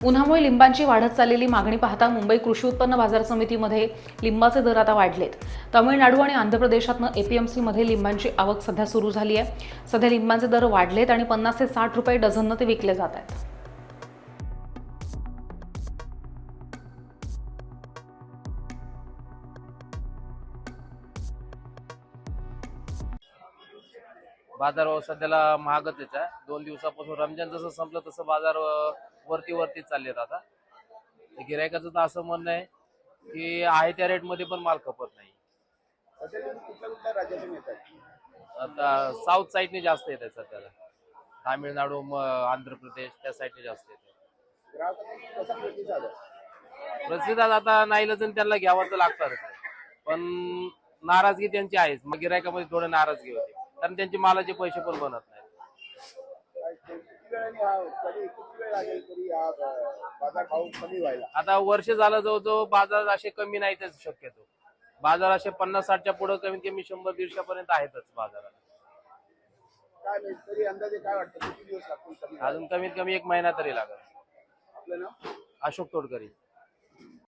उन्हामुळे लिंबांची वाढत चाललेली मागणी पाहता मुंबई कृषी उत्पन्न बाजार समितीमध्ये लिंबाचे दर आता वाढलेत। तमिळनाडू आणि आंध्र प्रदेशातनं एपीएमसीमध्ये लिंबांची आवक सध्या सुरू झाली आहे। सध्या लिंबांचे दर वाढलेत आणि 50 ते 60 रुपये डझननं ते विकले जात आहेत। बाजार सध्याला महागच आहे। 2 दिवसापासून रमजान जसं संपलं तसं बाजार वरती चालले आता। गिरायकाचं तर असं म्हणणं आहे की आहे त्या रेट मध्ये पण माल खपत नाही। कुठल्या राज्यातून येतात? आता साऊथ साईडने जास्त येत आहे सध्याला, तामिळनाडू आंध्र प्रदेश त्या साईडने जास्त येत ग्राहकांना कसा प्रतिसाद आहे? प्रतिसाद आता नाईलाजाने त्यांना घ्यावं तर लागतात, पण नाराजगी त्यांची आहेच। मग गिरायकामध्ये थोडं नाराजगी होते कारण त्यांचे मालाचे पैसे पण बनत नाही। किती वेळ लागेल तरी बाजार भाव कमी व्हायला? आता वर्ष झालं जवळजवळ बाजार असे कमी नाहीतच शक्यतो। बाजार असे 50-60च्या पुढे कमीत कमी 100-150 पर्यंत आहेतच बाजारात। काय नाही तरी अंदाजे काय वाटतं किती दिवस लागतील? अजून कमीत कमी 1 महिना तरी लागेल। आपलं नाव? अशोक तोडकरी।